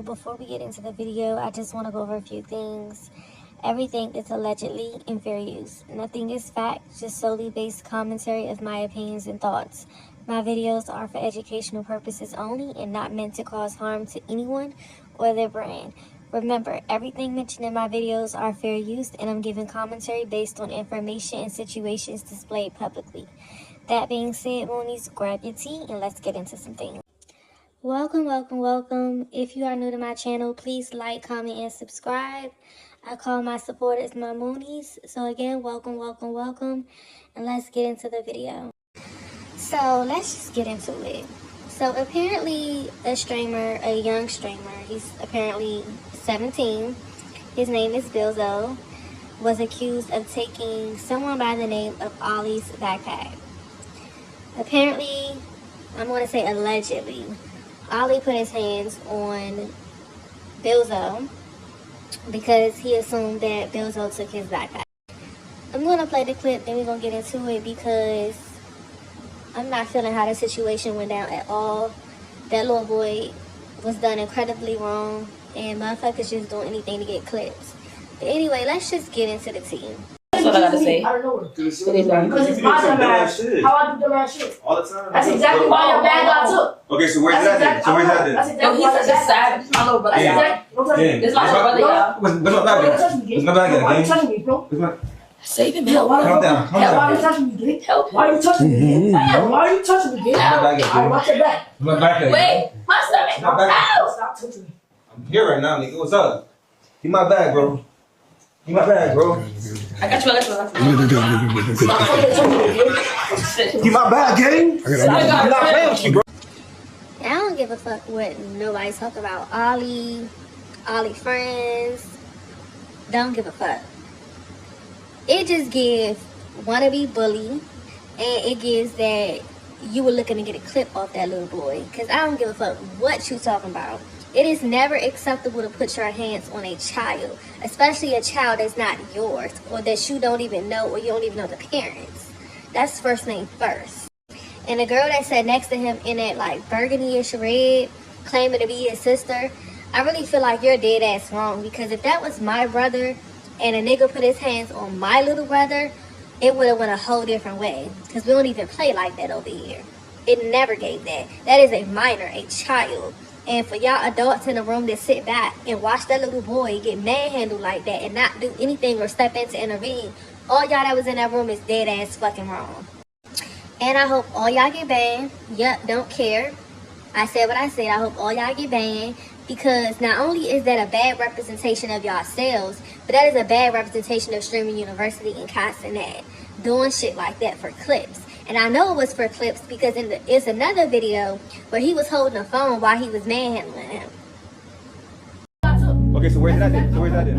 So before we get into the video, I just want to go over a few things. Everything is allegedly and fair use. Nothing is fact, just solely based commentary of my opinions and thoughts. My videos are for educational purposes only and not meant to cause harm to anyone or their brand. Remember, everything mentioned in my videos are fair use, and I'm giving commentary based on information and situations displayed publicly. That being said, Moonies, grab your tea and let's get into some things. Welcome. If you are new to my channel, please like, comment, and subscribe. I call my supporters my Moonies. So again, welcome, and let's get into the video. So let's just get into it. So apparently a young streamer, he's apparently 17, his name is Bilzo, was accused of taking someone by the name of Ollie's backpack. Apparently, I'm going to say allegedly, Ollie put his hands on Bilzo because he assumed that Bilzo took his backpack. I'm going to play the clip, then we're going to get into it because I'm not feeling how the situation went down at all. That little boy was done incredibly wrong, and motherfuckers just doing anything to get clips. But anyway, let's just get into the team. That's what I gotta say. I don't know what because it's my dumbass. How I do dumbass shit all the time. That's exactly why your bag got took. Okay, so where's that then? So where's that then? That's exactly why that's sad. My little brother. This is my brother, y'all. What's my bag at? What's my bag at? Why you touching me, bro? Save him, help. Calm down. Why you touching me, dude? Help. Why you touching me? Why you touching me, dude? Alright, watch your back. My back at? Wait, my stomach. Ow! Stop touching me. I'm here right now, nigga. What's up? Give my bag, bro. Give my bag, bro. I got you. Stop fucking touching me, dude. Give my bag, gang. I'm not playing with you, bro. I don't give a fuck what nobody talk about. Ollie friends, don't give a fuck. It just gives wannabe bully, and it gives that you were looking to get a clip off that little boy. Because I don't give a fuck what you talking about. It is never acceptable to put your hands on a child, especially a child that's not yours or that you don't even know or you don't even know the parents. That's first name first. And the girl that sat next to him in that like burgundy-ish red, claiming to be his sister, I really feel like you're dead ass wrong, because if that was my brother and a nigga put his hands on my little brother, it would have went a whole different way, because we don't even play like that over here. It never gave that. That is a minor, a child. And for y'all adults in the room that sit back and watch that little boy get manhandled like that and not do anything or step in to intervene, all y'all that was in that room is dead ass fucking wrong. And I hope all y'all get banned. Yup, don't care. I said what I said. I hope all y'all get banned, because not only is that a bad representation of yourselves, but that is a bad representation of Streaming University and Castanet doing shit like that for clips. And I know it was for clips because it's another video where he was holding a phone while he was manhandling him. Okay, so where's that then? Where's that then?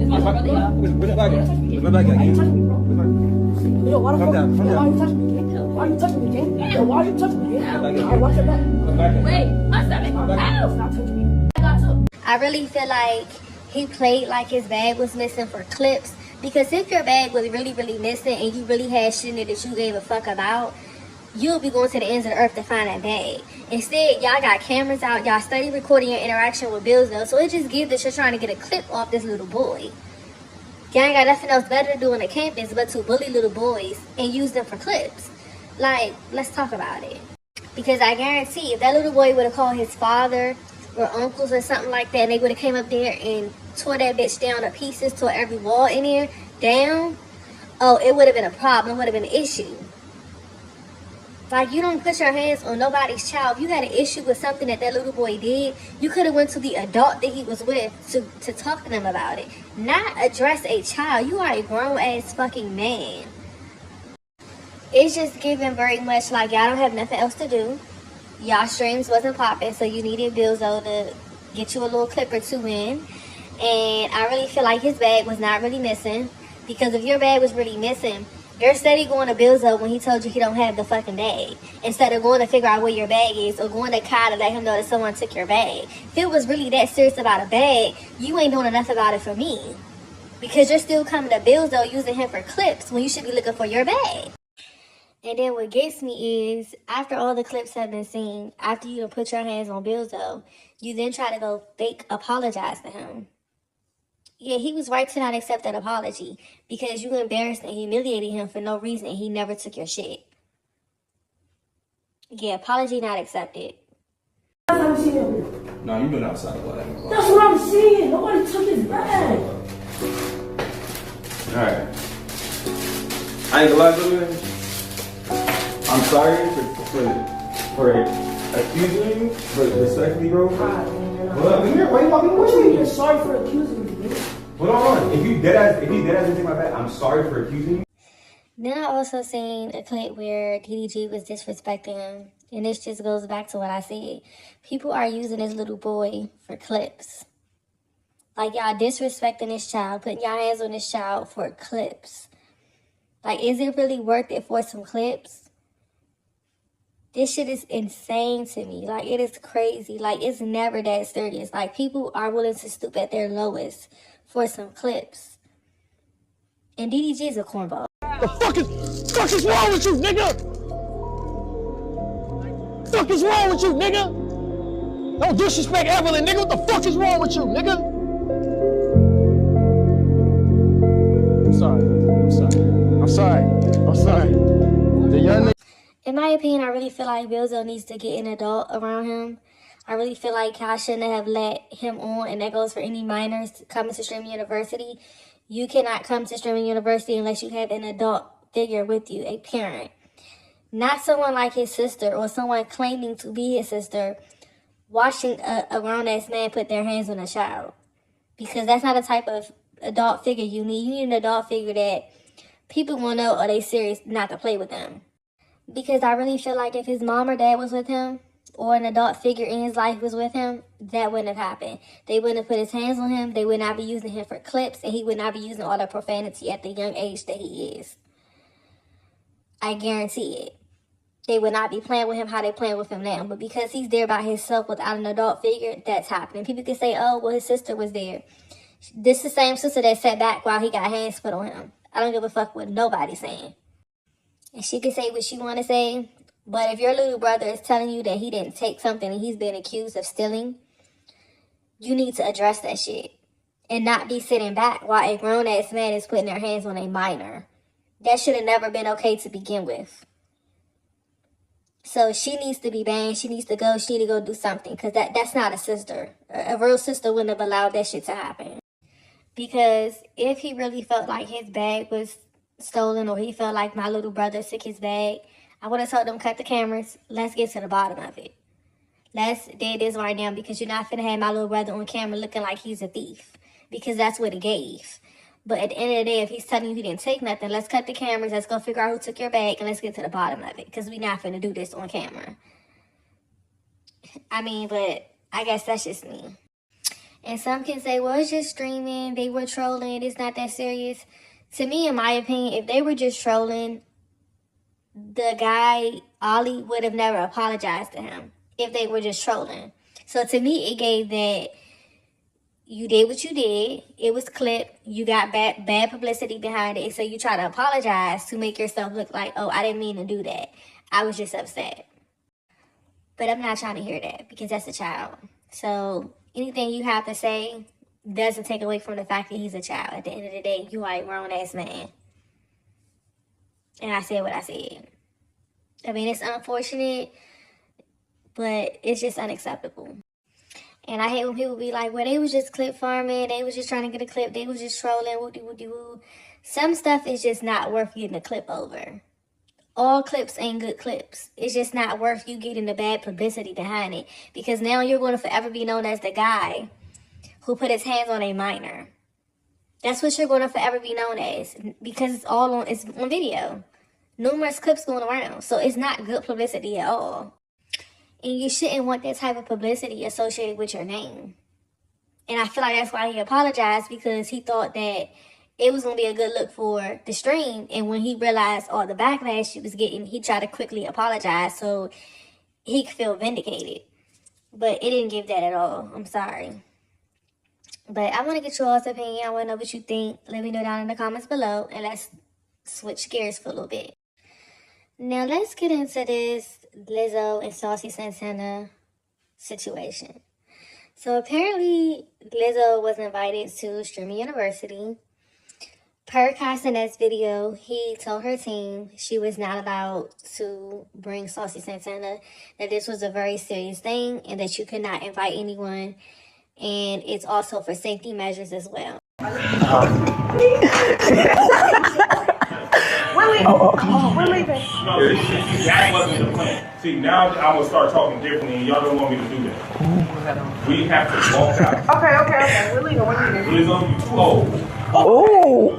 It's my brother, y'all. Where's my bag at? Where's my bag at? Yo, why the fuck? Calm down. Why you touching me, dude? Why you touching me, dude? Yo, why you touching me, dude? Alright, watch your back. Wait, my stomach. Ow! Stop touching me. I really feel like he played like his bag was missing for clips, because if your bag was really missing and you really had shit in it that you gave a fuck about, you'll be going to the ends of the earth to find that bag. Instead, y'all got cameras out, y'all study recording your interaction with Bilzo, so it just gives that you're trying to get a clip off this little boy. Y'all ain't got nothing else better to do on the campus but to bully little boys and use them for clips. Like, let's talk about it. Because I guarantee if that little boy would have called his father or uncles or something like that, and they would have came up there and tore that bitch down to pieces, tore every wall in there down, oh, it would have been a problem. It would have been an issue. Like, you don't put your hands on nobody's child. If you had an issue with something that little boy did, you could have went to the adult that he was with to talk to them about it. Not address a child. You are a grown-ass fucking man. It's just giving very much like y'all don't have nothing else to do. Y'all streams wasn't popping, so you needed Bilzo to get you a little clip or two in. And I really feel like his bag was not really missing, because if your bag was really missing, you're steady going to Bilzo when he told you he don't have the fucking bag, instead of going to figure out where your bag is or going to Kai to let him know that someone took your bag. If it was really that serious about a bag, you ain't doing enough about it for me, because you're still coming to Bilzo using him for clips when you should be looking for your bag. And then what gets me is, after all the clips have been seen, after you done put your hands on Bilzo, you then try to go fake apologize to him. Yeah, he was right to not accept that apology because you embarrassed and humiliated him for no reason and he never took your shit. Yeah, apology not accepted. No, you've been outside of that. That's what I'm saying. Nobody took his bag. Alright. I ain't gonna lie to you. I'm sorry for accusing you, but respectfully, bro. Well, here, why you walking away from me? You're sorry for accusing me, dude. Hold on. If you dead ass didn't take my back, I'm sorry for accusing you. Then I also seen a clip where DDG was disrespecting him. And this just goes back to what I said. People are using this little boy for clips. Like, y'all disrespecting this child, putting y'all hands on this child for clips. Like, is it really worth it for some clips? This shit is insane to me. Like, it is crazy. Like, it's never that serious. Like, people are willing to stoop at their lowest for some clips. And DDG is a cornball. The fuck is wrong with you, nigga? Fuck is wrong with you, nigga? Don't disrespect Evelyn, nigga. What the fuck is wrong with you, nigga? I'm sorry. The young nigga. In my opinion, I really feel like Bilzo needs to get an adult around him. I really feel like I shouldn't have let him on, and that goes for any minors coming to Streaming University. You cannot come to Streaming University unless you have an adult figure with you, a parent. Not someone like his sister or someone claiming to be his sister watching a grown-ass man put their hands on a child. Because that's not the type of adult figure you need. You need an adult figure that people will know, are they serious not to play with them. Because I really feel like if his mom or dad was with him, or an adult figure in his life was with him, that wouldn't have happened. They wouldn't have put his hands on him. They would not be using him for clips, and he would not be using all the profanity at the young age that he is. I guarantee it. They would not be playing with him how they playing with him now. But because he's there by himself without an adult figure, that's happening. People can say, oh, well, his sister was there. This is the same sister that sat back while he got hands put on him. I don't give a fuck what nobody's saying. And she can say what she want to say. But if your little brother is telling you that he didn't take something and he's been accused of stealing, you need to address that shit. And not be sitting back while a grown-ass man is putting their hands on a minor. That should have never been okay to begin with. So she needs to be banned. She needs to go. She needs to go do something. Because that's not a sister. A real sister wouldn't have allowed that shit to happen. Because if he really felt like his bag was stolen, or he felt like my little brother took his bag, I would have told them, cut the cameras. Let's get to the bottom of it. Let's do this right now, because you're not finna have my little brother on camera looking like he's a thief. Because that's what it gave. But at the end of the day, if he's telling you he didn't take nothing, let's cut the cameras. Let's go figure out who took your bag, and let's get to the bottom of it. Because we're not finna do this on camera. I mean, but I guess that's just me. And some can say, well, it's just streaming. They were trolling. It's not that serious. To me, in my opinion, if they were just trolling, the guy, Ollie, would have never apologized to him if they were just trolling. So to me, it gave that you did what you did. It was clipped. You got bad publicity behind it. So you try to apologize to make yourself look like, oh, I didn't mean to do that. I was just upset. But I'm not trying to hear that, because that's a child. So anything you have to say doesn't take away from the fact that he's a child. At the end of the day, you are a grown-ass man. And I said what I said. I mean, it's unfortunate, but it's just unacceptable. And I hate when people be like, well, they was just clip farming. They was just trying to get a clip. They was just trolling. Woo-de-woo-de-woo. Some stuff is just not worth getting a clip over. All clips ain't good clips. It's just not worth you getting the bad publicity behind it. Because now you're going to forever be known as the guy who put his hands on a minor. That's what you're going to forever be known as, because it's on video. Numerous clips going around. So it's not good publicity at all. And you shouldn't want that type of publicity associated with your name. And I feel like that's why he apologized, because he thought that it was going to be a good look for the stream. And when he realized all the backlash he was getting, he tried to quickly apologize so he could feel vindicated. But it didn't give that at all. I'm sorry. But I want to get your all's opinion. I want to know what you think. Let me know down in the comments below. And let's switch gears for a little bit. Now let's get into this Lizzo and Saucy Santana situation. So apparently Lizzo was invited to Streaming University. Per Castanet's video, he told her team she was not allowed to bring Saucy Santana, that this was a very serious thing and that you could not invite anyone, and it's also for safety measures as well. We're leaving. No, that wasn't the plan. See, now I will start talking differently, and y'all don't want me to do that. We have to walk out. Okay. We're leaving. Lizzo, you too old. Oh,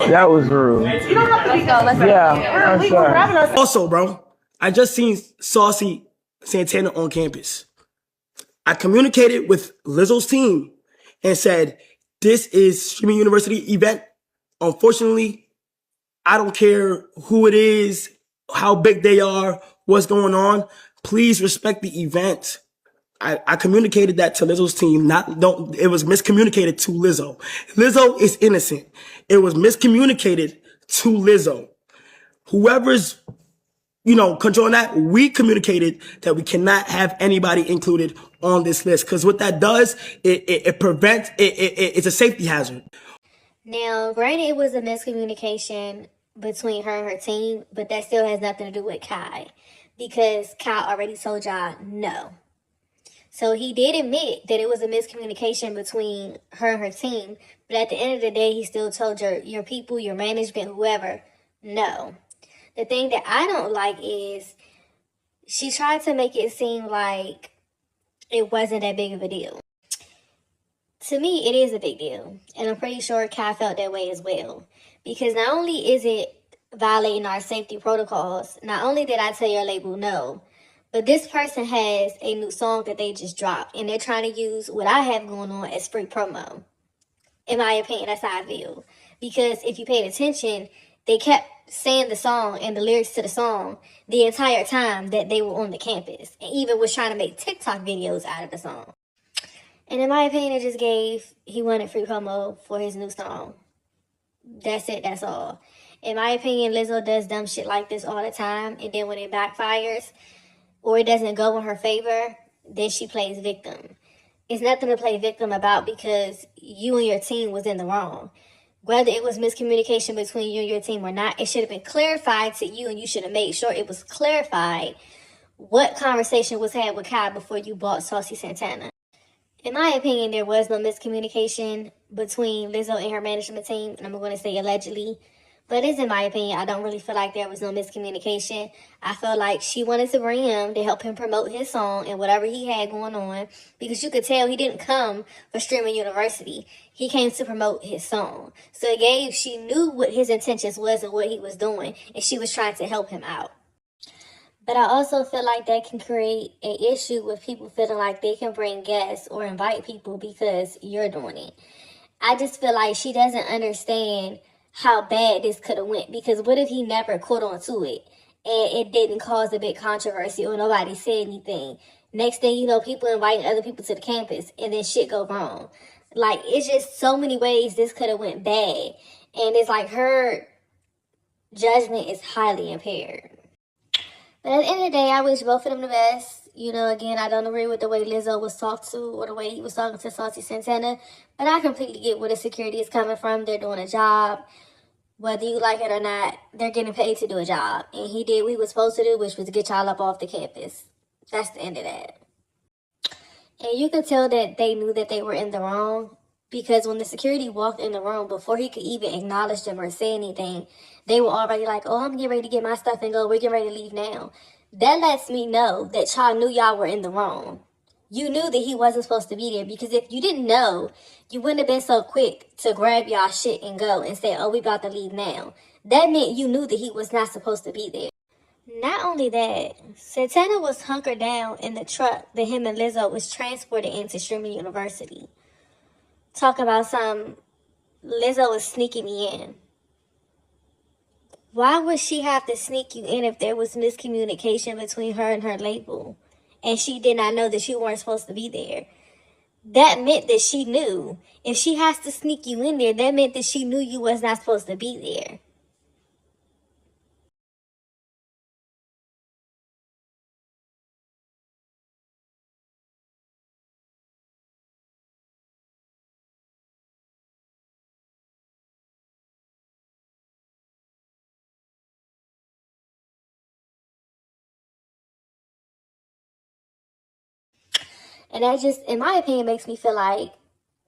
that was rude. You don't have to be gone. Yeah, I'm sorry. Also, bro, I just seen Saucy Santana on campus. I communicated with Lizzo's team and said, this is Streaming University event. Unfortunately, I don't care who it is, how big they are, what's going on. Please respect the event. I communicated that to Lizzo's team. It was miscommunicated to Lizzo. Lizzo is innocent. It was miscommunicated to Lizzo. Whoever's, controlling that, we communicated that we cannot have anybody included on this list. Because what that does, it prevents, it's a safety hazard. Now, granted, it was a miscommunication between her and her team, but that still has nothing to do with Kai, because Kai already told y'all no. So he did admit that it was a miscommunication between her and her team, but at the end of the day, he still told your people, your management, whoever, no. The thing that I don't like is she tried to make it seem like it wasn't that big of a deal. To me, it is a big deal, and I'm pretty sure Kai felt that way as well, because not only is it violating our safety protocols, not only did I tell your label no, but this person has a new song that they just dropped, and they're trying to use what I have going on as free promo. In my opinion, that's how I feel. Because if you paid attention, they kept saying the song and the lyrics to the song the entire time that they were on the campus, and even was trying to make TikTok videos out of the song. And in my opinion, it just he wanted free promo for his new song. That's it, that's all. In my opinion, Lizzo does dumb shit like this all the time, and then when it backfires, or it doesn't go in her favor, then she plays victim. It's nothing to play victim about, because you and your team was in the wrong. Whether it was miscommunication between you and your team or not, it should have been clarified to you, and you should have made sure it was clarified what conversation was had with Kai before you bought Saucy Santana. In my opinion, there was no miscommunication between Lizzo and her management team, and I'm going to say allegedly. But it's in my opinion, I don't really feel like there was no miscommunication. I feel like she wanted to bring him to help him promote his song and whatever he had going on, because you could tell he didn't come for Streaming University. He came to promote his song. So she knew what his intentions was and what he was doing, and she was trying to help him out. But I also feel like that can create an issue with people feeling like they can bring guests or invite people because you're doing it. I just feel like she doesn't understand how bad this could have went, because what if he never caught on to it and it didn't cause a big controversy or nobody said anything? Next thing you know, people inviting other people to the campus and then shit go wrong. Like, it's just so many ways this could have went bad, and it's like her judgment is highly impaired. But at the end of the day, I wish both of them the best. Again, I don't agree with the way Lizzo was talked to or the way he was talking to Saucy Santana, but I completely get where the security is coming from. They're doing a job. Whether you like it or not, they're getting paid to do a job. And he did what he was supposed to do, which was get y'all up off the campus. That's the end of that. And you could tell that they knew that they were in the wrong, because when the security walked in the room, before he could even acknowledge them or say anything, they were already like, oh, I'm getting ready to get my stuff and go. We're getting ready to leave now. That lets me know that y'all knew y'all were in the wrong. You knew that he wasn't supposed to be there, because if you didn't know, you wouldn't have been so quick to grab y'all shit and go and say, oh, we about to leave now. That meant you knew that he was not supposed to be there. Not only that, Santana was hunkered down in the truck that him and Lizzo was transported into Streaming University. Talk about some Lizzo was sneaking me in. Why would she have to sneak you in if there was miscommunication between her and her label, and she did not know that you weren't supposed to be there? That meant that she knew. If she has to sneak you in there, that meant that she knew you was not supposed to be there. And that just, in my opinion, makes me feel like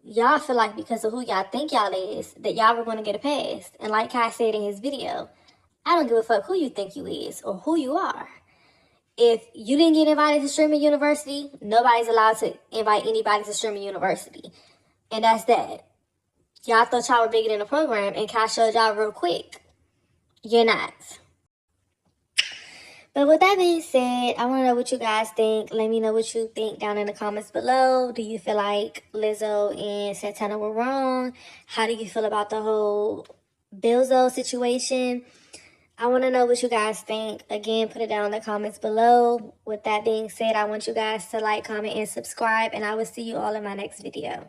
y'all feel like because of who y'all think y'all is, that y'all were going to get a pass. And like Kai said in his video, I don't give a fuck who you think you is or who you are. If you didn't get invited to streaming university, nobody's allowed to invite anybody to streaming university. And that's that. Y'all thought y'all were bigger than the program, and Kai showed y'all real quick. You're not. But with that being said, I want to know what you guys think. Let me know what you think down in the comments below. Do you feel like Lizzo and Santana were wrong? How do you feel about the whole Bilzo situation? I want to know what you guys think. Again, put it down in the comments below. With that being said, I want you guys to like, comment, and subscribe. And I will see you all in my next video.